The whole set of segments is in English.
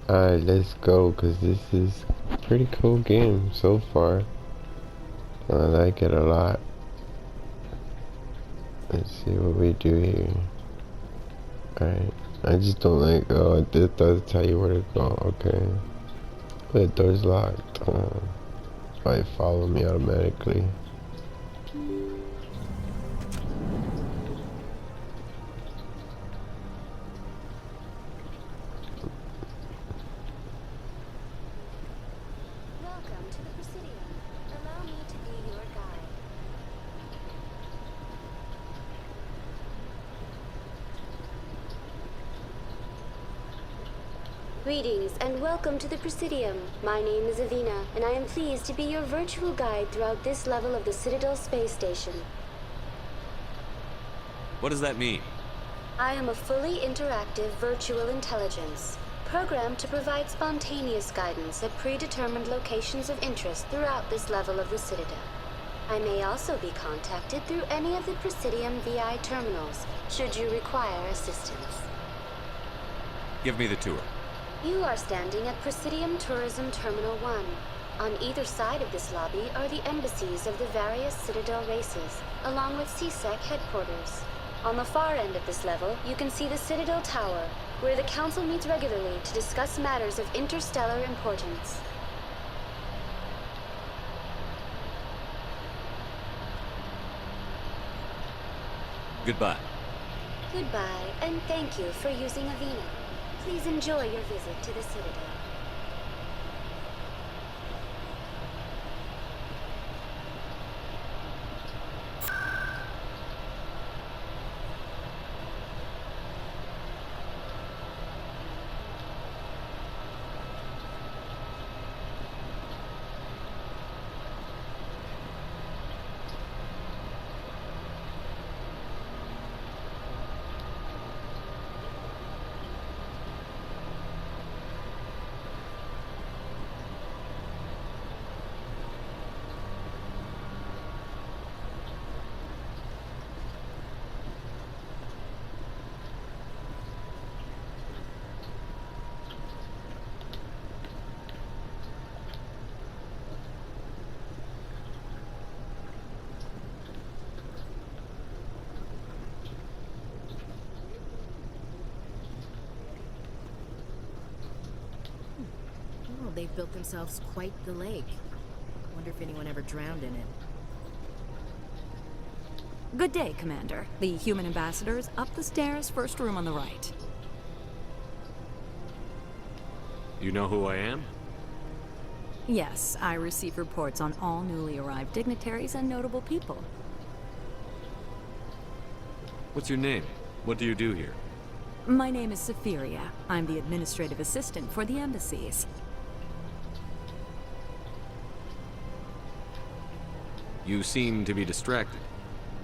Alright, let's go, cause this is a pretty cool game so far. I like it a lot. Let's see what we do here. Alright, I just don't like, oh, this does tell you where to go, okay. The door's locked. Might follow me automatically. Welcome to the Presidium. Allow me to be your guide. Greetings and welcome to the Presidium. My name is Avina, and I am pleased to be your virtual guide throughout this level of the Citadel Space Station. What does that mean? I am a fully interactive virtual intelligence, programmed to provide spontaneous guidance at predetermined locations of interest throughout this level of the Citadel. I may also be contacted through any of the Presidium VI terminals, should you require assistance. Give me the tour. You are standing at Presidium Tourism Terminal 1. On either side of this lobby are the embassies of the various Citadel races, along with CSEC headquarters. On the far end of this level, you can see the Citadel Tower, where the Council meets regularly to discuss matters of interstellar importance. Goodbye. Goodbye, and thank you for using Avina. Please enjoy your visit to the Citadel. Oh, they've built themselves quite the lake. Wonder if anyone ever drowned in it. Good day, Commander. The human ambassador is up the stairs, first room on the right. You know who I am? Yes, I receive reports on all newly arrived dignitaries and notable people. What's your name? What do you do here? My name is Safiria. I'm the administrative assistant for the embassies. You seem to be distracted.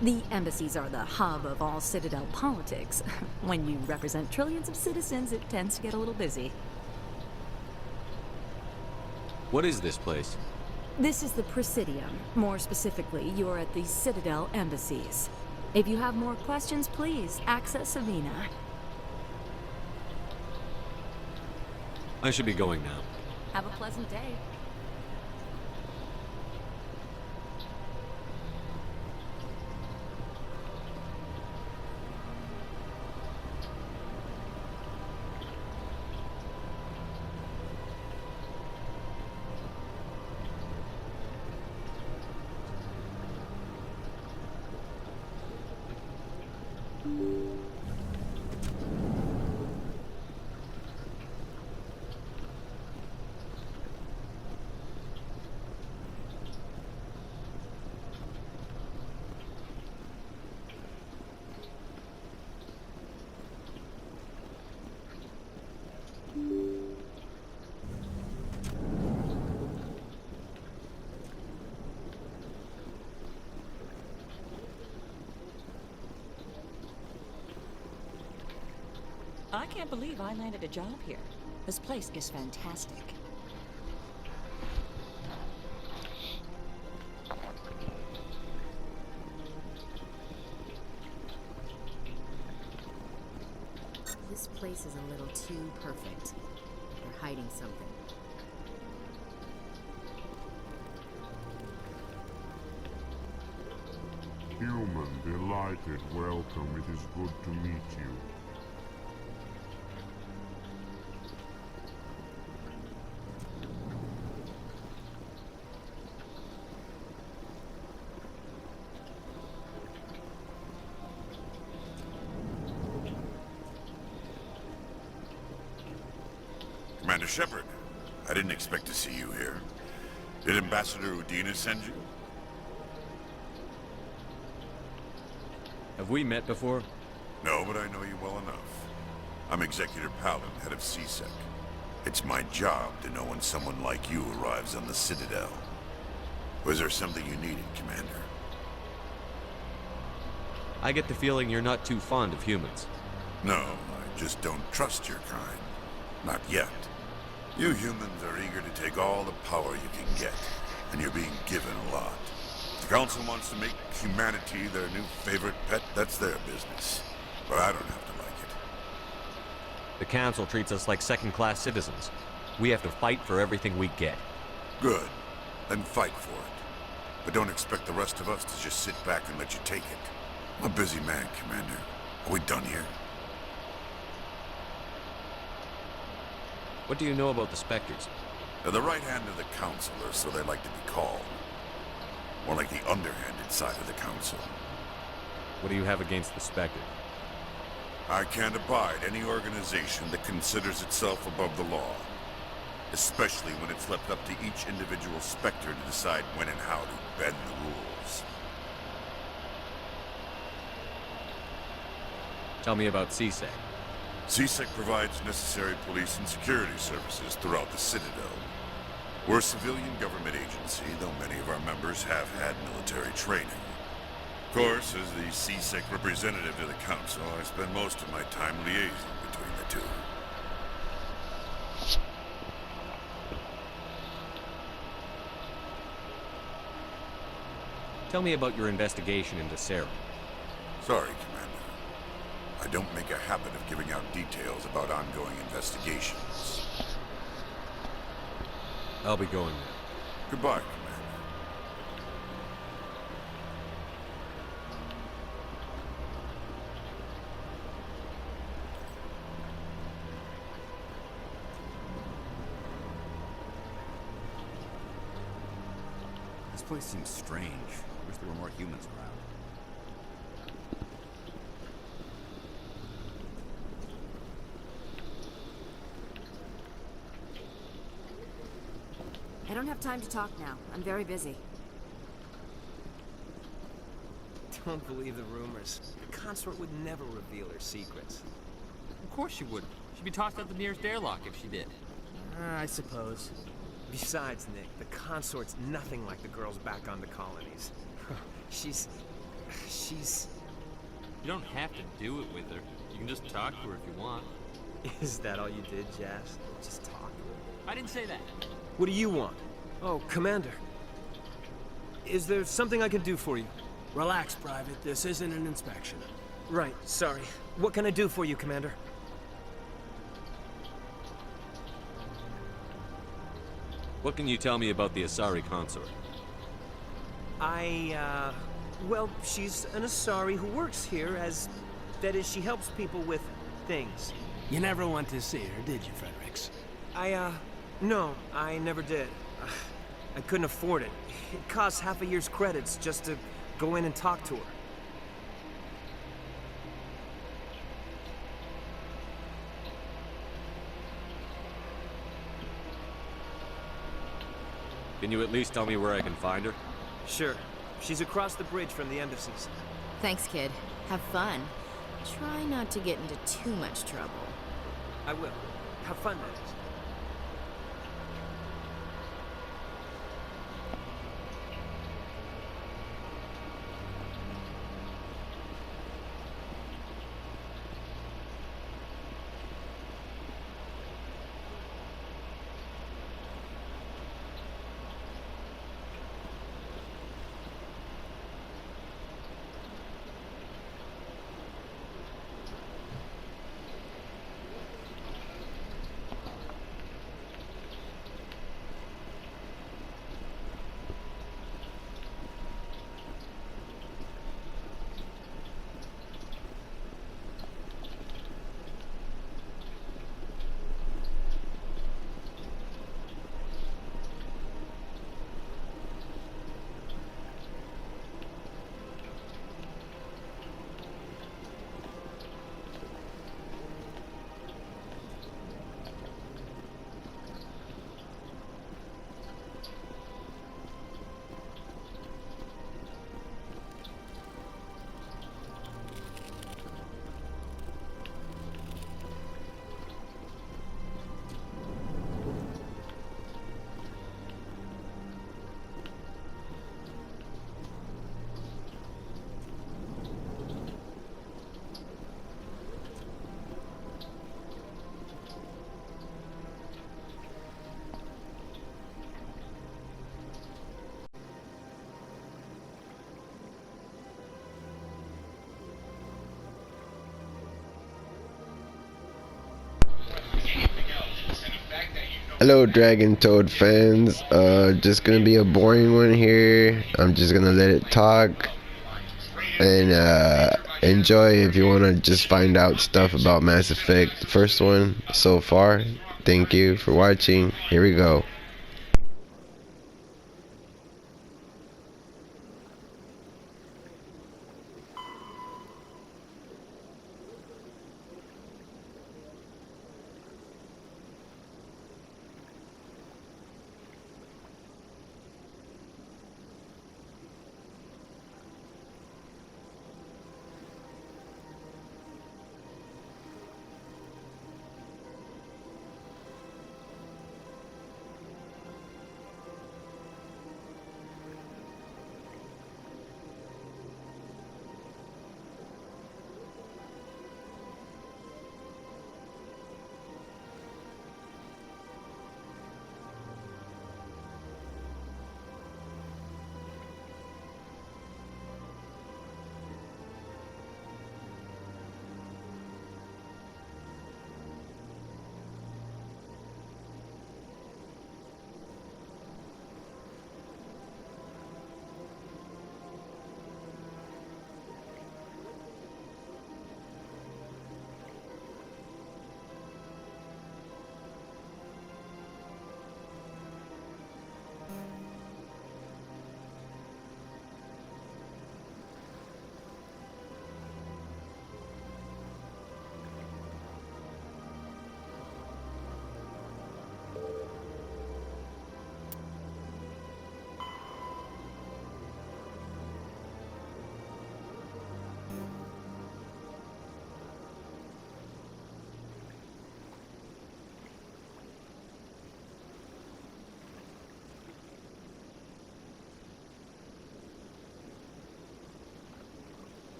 The embassies are the hub of all Citadel politics. When you represent trillions of citizens, it tends to get a little busy. What is this place? This is the Presidium. More specifically, you're at the Citadel embassies. If you have more questions, please access Avina. I should be going now. Have a pleasant day. I can't believe I landed a job here. This place is fantastic. This place is a little too perfect. They're hiding something. Human, delighted, welcome. It is good to meet you. Commander Shepard, I didn't expect to see you here. Did Ambassador Udina send you? Have we met before? No, but I know you well enough. I'm Executor Paladin, head of CSEC. It's my job to know when someone like you arrives on the Citadel. Was there something you needed, Commander? I get the feeling you're not too fond of humans. No, I just don't trust your kind. Not yet. You humans are eager to take all the power you can get, and you're being given a lot. If the Council wants to make humanity their new favorite pet, that's their business. But I don't have to like it. The Council treats us like second-class citizens. We have to fight for everything we get. Good. Then fight for it. But don't expect the rest of us to just sit back and let you take it. I'm a busy man, Commander. Are we done here? What do you know about the Spectres? They're the right hand of the Council, or so they like to be called. More like the underhanded side of the Council. What do you have against the Spectre? I can't abide any organization that considers itself above the law. Especially when it's left up to each individual Spectre to decide when and how to bend the rules. Tell me about CSEC. CSEC provides necessary police and security services throughout the Citadel. We're a civilian government agency, though many of our members have had military training. Of course, as the CSEC representative to the Council, I spend most of my time liaising between the two. Tell me about your investigation into Sarah. Sorry, Commander. I don't make a habit of giving out details about ongoing investigations. I'll be going now. Goodbye, Commander. This place seems strange. Wish there were more humans around. I don't have time to talk now. I'm very busy. Don't believe the rumors. The consort would never reveal her secrets. Of course she would. She'd be tossed out the nearest airlock if she did. I suppose. Besides, Nick, the consort's nothing like the girls back on the colonies. She's... You don't have to do it with her. You can just talk to her if you want. Is that all you did, Jazz? Just talk? I didn't say that. What do you want? Oh, Commander. Is there something I can do for you? Relax, Private. This isn't an inspection. Right, sorry. What can I do for you, Commander? What can you tell me about the Asari consort? Well, she's an Asari who works here as... That is, she helps people with things. You never went to see her, did you, Fredericks? No, I never did. I couldn't afford it. It costs half a year's credits just to go in and talk to her. Can you at least tell me where I can find her? Sure. She's across the bridge from the embassies. Thanks, kid. Have fun. Try not to get into too much trouble. I will. Have fun, that is. Hello, Dragon Toad fans. Just gonna be a boring one here. I'm just gonna let it talk and enjoy if you wanna just find out stuff about Mass Effect, the first one so far. Thank you for watching. Here we go.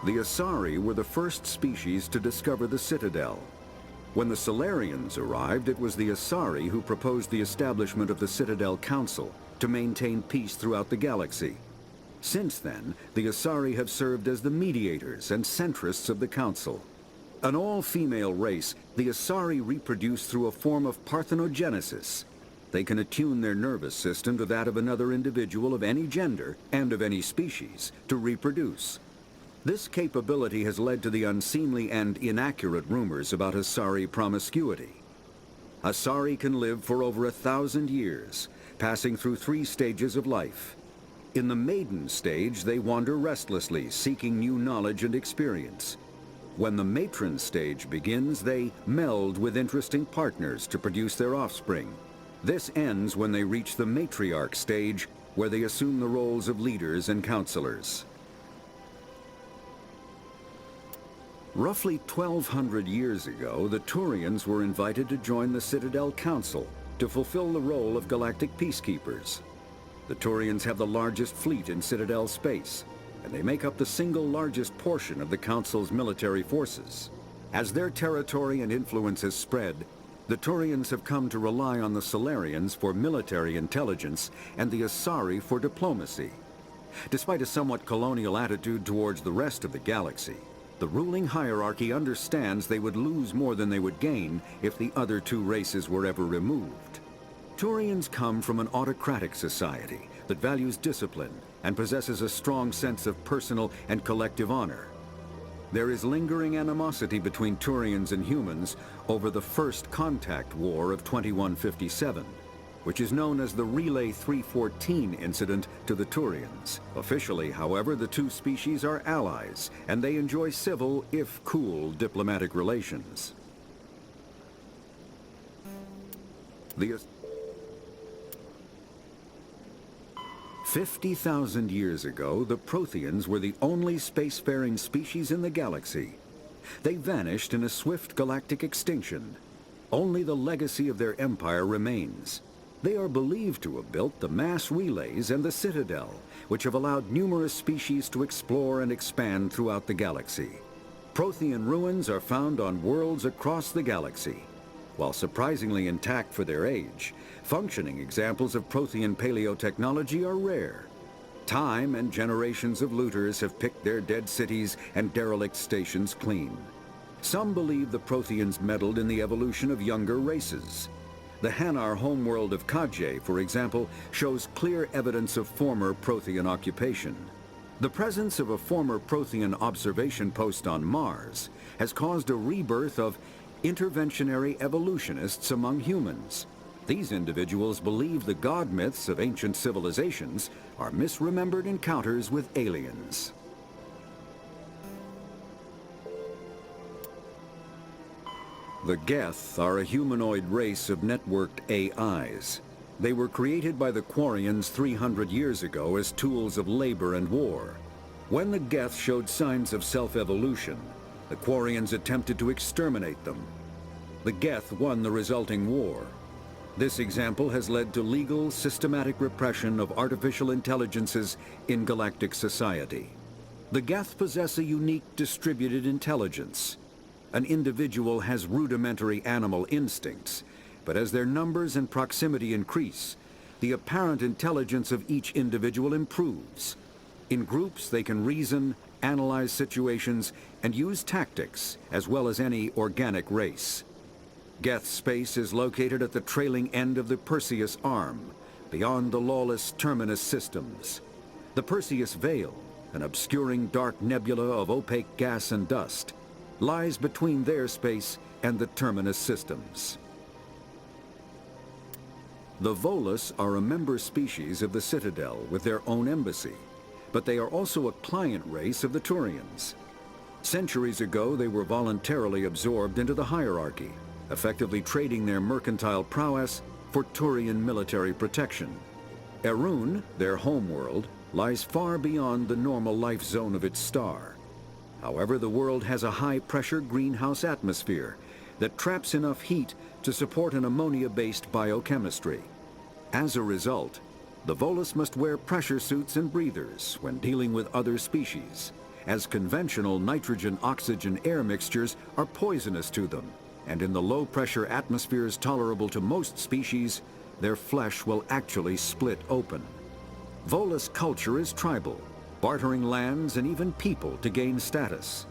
The Asari were the first species to discover the Citadel. When the Solarians arrived, it was the Asari who proposed the establishment of the Citadel Council to maintain peace throughout the galaxy. Since then, the Asari have served as the mediators and centrists of the Council. An all-female race, the Asari reproduce through a form of parthenogenesis. They can attune their nervous system to that of another individual of any gender and of any species to reproduce. This capability has led to the unseemly and inaccurate rumors about Asari promiscuity. Asari can live for over 1,000 years, passing through 3 stages of life. In the maiden stage, they wander restlessly, seeking new knowledge and experience. When the matron stage begins, they meld with interesting partners to produce their offspring. This ends when they reach the matriarch stage, where they assume the roles of leaders and counselors. Roughly 1,200 years ago, the Turians were invited to join the Citadel Council to fulfill the role of galactic peacekeepers. The Turians have the largest fleet in Citadel space, and they make up the single largest portion of the Council's military forces. As their territory and influence has spread, the Turians have come to rely on the Solarians for military intelligence and the Asari for diplomacy. Despite a somewhat colonial attitude towards the rest of the galaxy, the ruling hierarchy understands they would lose more than they would gain if the other 2 races were ever removed. Turians come from an autocratic society that values discipline and possesses a strong sense of personal and collective honor. There is lingering animosity between Turians and humans over the First Contact War of 2157, which is known as the Relay 314 incident to the Turians. Officially, however, the 2 species are allies, and they enjoy civil, if cool, diplomatic relations. 50,000 years ago, the Protheans were the only spacefaring species in the galaxy. They vanished in a swift galactic extinction. Only the legacy of their empire remains. They are believed to have built the mass relays and the Citadel, which have allowed numerous species to explore and expand throughout the galaxy. Prothean ruins are found on worlds across the galaxy. While surprisingly intact for their age, functioning examples of Prothean paleotechnology are rare. Time and generations of looters have picked their dead cities and derelict stations clean. Some believe the Protheans meddled in the evolution of younger races. The Hanar homeworld of Kaje, for example, shows clear evidence of former Prothean occupation. The presence of a former Prothean observation post on Mars has caused a rebirth of interventionary evolutionists among humans. These individuals believe the god myths of ancient civilizations are misremembered encounters with aliens. The Geth are a humanoid race of networked AIs. They were created by the Quarians 300 years ago as tools of labor and war. When the Geth showed signs of self-evolution, the Quarians attempted to exterminate them. The Geth won the resulting war. This example has led to legal, systematic repression of artificial intelligences in galactic society. The Geth possess a unique distributed intelligence. An individual has rudimentary animal instincts, but as their numbers and proximity increase, the apparent intelligence of each individual improves. In groups, they can reason, analyze situations, and use tactics, as well as any organic race. Geth space is located at the trailing end of the Perseus Arm, beyond the lawless Terminus systems. The Perseus Veil, an obscuring dark nebula of opaque gas and dust, lies between their space and the Terminus systems. The Volus are a member species of the Citadel with their own embassy, but they are also a client race of the Turians. Centuries ago, they were voluntarily absorbed into the hierarchy, effectively trading their mercantile prowess for Turian military protection. Erun, their homeworld, lies far beyond the normal life zone of its star. However, the world has a high-pressure greenhouse atmosphere that traps enough heat to support an ammonia-based biochemistry. As a result, the Volus must wear pressure suits and breathers when dealing with other species, as conventional nitrogen-oxygen air mixtures are poisonous to them, and in the low-pressure atmospheres tolerable to most species, their flesh will actually split open. Volus culture is tribal, bartering lands and even people to gain status.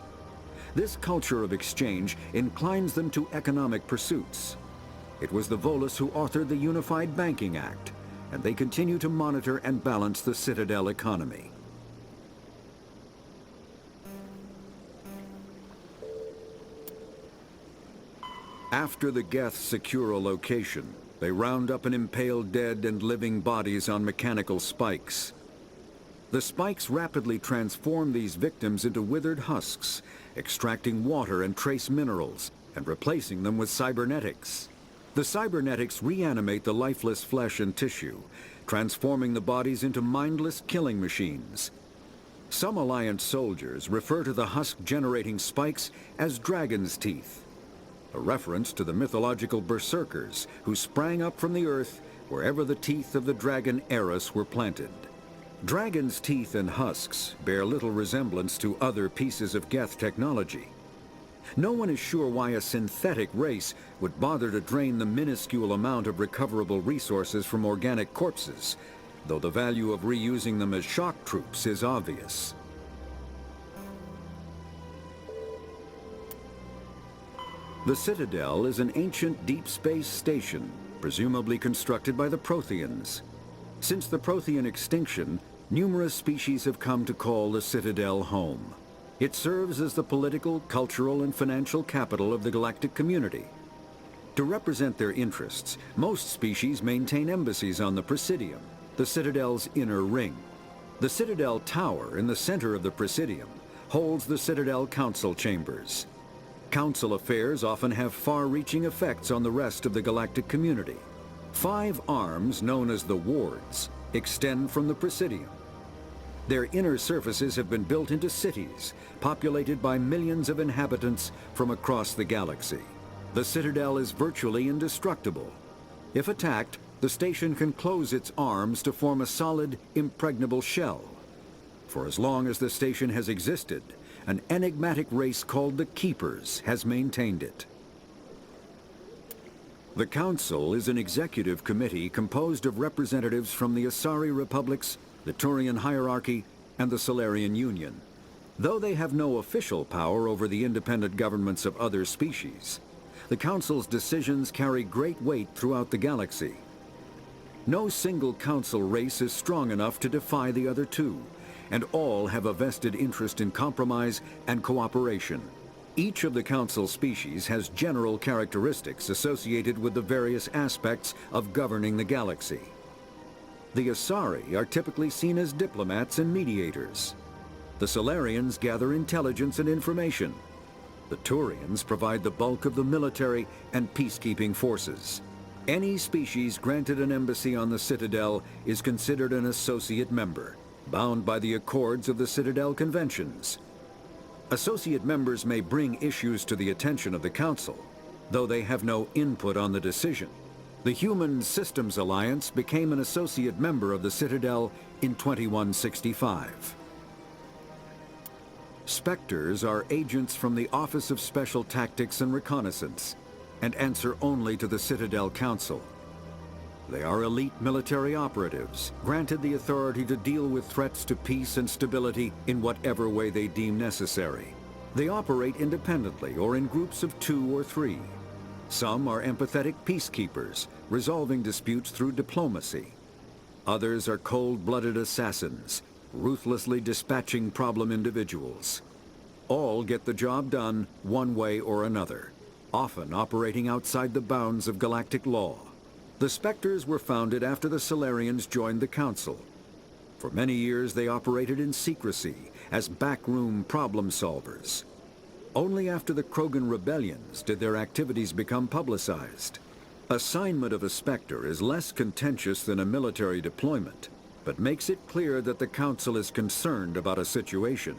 This culture of exchange inclines them to economic pursuits. It was the Volus who authored the Unified Banking Act, and they continue to monitor and balance the Citadel economy. After the Geth secure a location, they round up and impale dead and living bodies on mechanical spikes. The spikes rapidly transform these victims into withered husks, extracting water and trace minerals, and replacing them with cybernetics. The cybernetics reanimate the lifeless flesh and tissue, transforming the bodies into mindless killing machines. Some Alliance soldiers refer to the husk-generating spikes as dragon's teeth, a reference to the mythological berserkers who sprang up from the earth wherever the teeth of the dragon Eris were planted. Dragon's teeth and husks bear little resemblance to other pieces of Geth technology. No one is sure why a synthetic race would bother to drain the minuscule amount of recoverable resources from organic corpses, though the value of reusing them as shock troops is obvious. The Citadel is an ancient deep space station, presumably constructed by the Protheans. Since the Prothean extinction, numerous species have come to call the Citadel home. It serves as the political, cultural, and financial capital of the galactic community. To represent their interests, most species maintain embassies on the Presidium, the Citadel's inner ring. The Citadel Tower in the center of the Presidium holds the Citadel Council chambers. Council affairs often have far-reaching effects on the rest of the galactic community. 5 arms, known as the Wards, extend from the Presidium. Their inner surfaces have been built into cities, populated by millions of inhabitants from across the galaxy. The Citadel is virtually indestructible. If attacked, the station can close its arms to form a solid, impregnable shell. For as long as the station has existed, an enigmatic race called the Keepers has maintained it. The Council is an executive committee composed of representatives from the Asari Republics, the Turian Hierarchy, and the Solarian Union. Though they have no official power over the independent governments of other species, the Council's decisions carry great weight throughout the galaxy. No single Council race is strong enough to defy the other two, and all have a vested interest in compromise and cooperation. Each of the Council species has general characteristics associated with the various aspects of governing the galaxy. The Asari are typically seen as diplomats and mediators. The Solarians gather intelligence and information. The Turians provide the bulk of the military and peacekeeping forces. Any species granted an embassy on the Citadel is considered an associate member, bound by the accords of the Citadel Conventions. Associate members may bring issues to the attention of the Council, though they have no input on the decision. The Human Systems Alliance became an associate member of the Citadel in 2165. Spectres are agents from the Office of Special Tactics and Reconnaissance, and answer only to the Citadel Council. They are elite military operatives, granted the authority to deal with threats to peace and stability in whatever way they deem necessary. They operate independently or in groups of 2 or 3. Some are empathetic peacekeepers, resolving disputes through diplomacy. Others are cold-blooded assassins, ruthlessly dispatching problem individuals. All get the job done one way or another, often operating outside the bounds of galactic law. The Spectres were founded after the Solarians joined the Council. For many years they operated in secrecy as backroom problem solvers. Only after the Krogan rebellions did their activities become publicized. Assignment of a Spectre is less contentious than a military deployment, but makes it clear that the Council is concerned about a situation.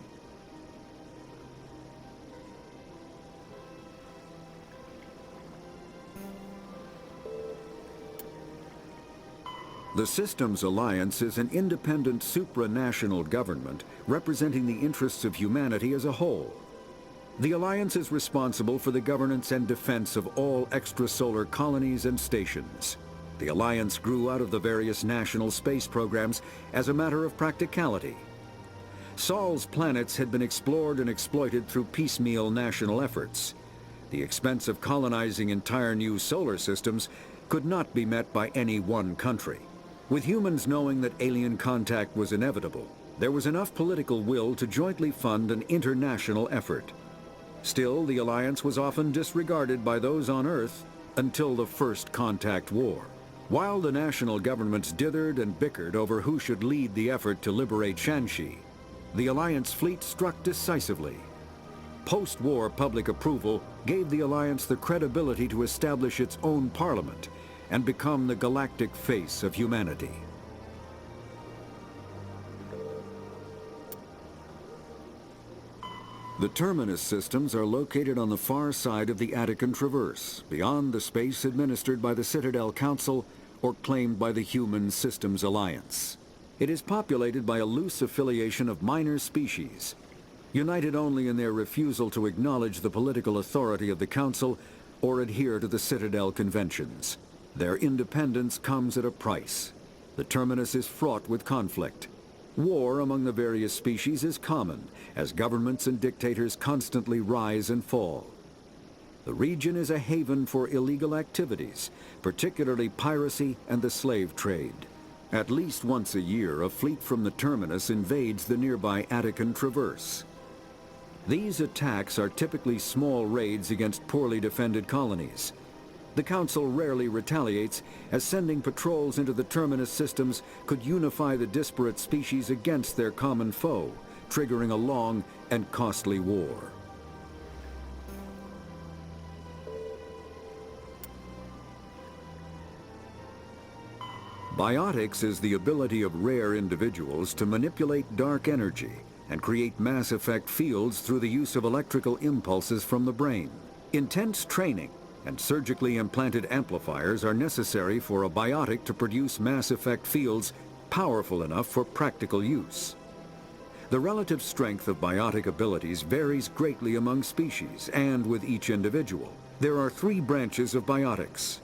The Systems Alliance is an independent supranational government representing the interests of humanity as a whole. The Alliance is responsible for the governance and defense of all extrasolar colonies and stations. The Alliance grew out of the various national space programs as a matter of practicality. Sol's planets had been explored and exploited through piecemeal national efforts. The expense of colonizing entire new solar systems could not be met by any one country. With humans knowing that alien contact was inevitable, there was enough political will to jointly fund an international effort. Still, the Alliance was often disregarded by those on Earth until the First Contact War. While the national governments dithered and bickered over who should lead the effort to liberate Shanxi, the Alliance fleet struck decisively. Post-war public approval gave the Alliance the credibility to establish its own parliament and become the galactic face of humanity. The Terminus systems are located on the far side of the Attican Traverse, beyond the space administered by the Citadel Council or claimed by the Human Systems Alliance. It is populated by a loose affiliation of minor species, united only in their refusal to acknowledge the political authority of the Council or adhere to the Citadel Conventions. Their independence comes at a price. The Terminus is fraught with conflict. War among the various species is common, as governments and dictators constantly rise and fall. The region is a haven for illegal activities, particularly piracy and the slave trade. At least once a year, a fleet from the Terminus invades the nearby Attican Traverse. These attacks are typically small raids against poorly defended colonies. The Council rarely retaliates, as sending patrols into the Terminus systems could unify the disparate species against their common foe, triggering a long and costly war. Biotics is the ability of rare individuals to manipulate dark energy and create mass effect fields through the use of electrical impulses from the brain. Intense training and surgically implanted amplifiers are necessary for a biotic to produce mass effect fields powerful enough for practical use. The relative strength of biotic abilities varies greatly among species and with each individual. There are three branches of biotics.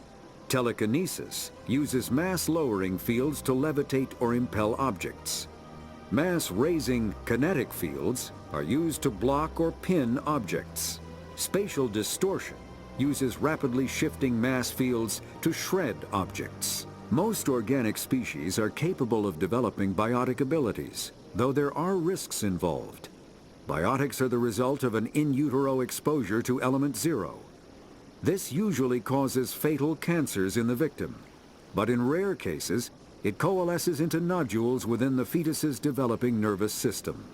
Telekinesis uses mass-lowering fields to levitate or impel objects. Mass-raising kinetic fields are used to block or pin objects. Spatial distortion uses rapidly shifting mass fields to shred objects. Most organic species are capable of developing biotic abilities, though there are risks involved. Biotics are the result of an in utero exposure to element 0. This usually causes fatal cancers in the victim, but in rare cases, it coalesces into nodules within the fetus's developing nervous system.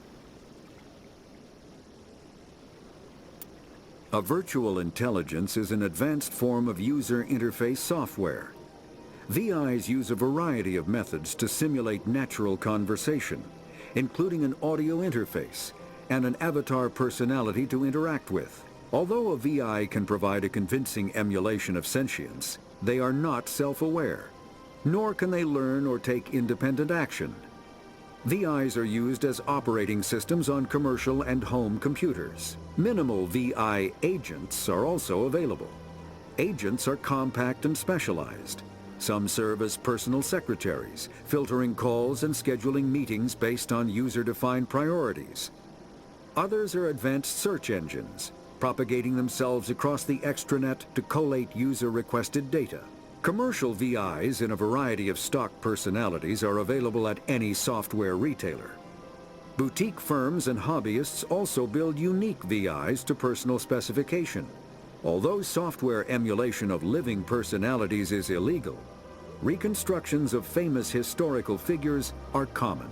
A virtual intelligence is an advanced form of user interface software. VIs use a variety of methods to simulate natural conversation, including an audio interface and an avatar personality to interact with. Although a VI can provide a convincing emulation of sentience, they are not self-aware, nor can they learn or take independent action. VIs are used as operating systems on commercial and home computers. Minimal VI agents are also available. Agents are compact and specialized. Some serve as personal secretaries, filtering calls and scheduling meetings based on user-defined priorities. Others are advanced search engines, propagating themselves across the extranet to collate user-requested data. Commercial VIs in a variety of stock personalities are available at any software retailer. Boutique firms and hobbyists also build unique VIs to personal specification. Although software emulation of living personalities is illegal, reconstructions of famous historical figures are common.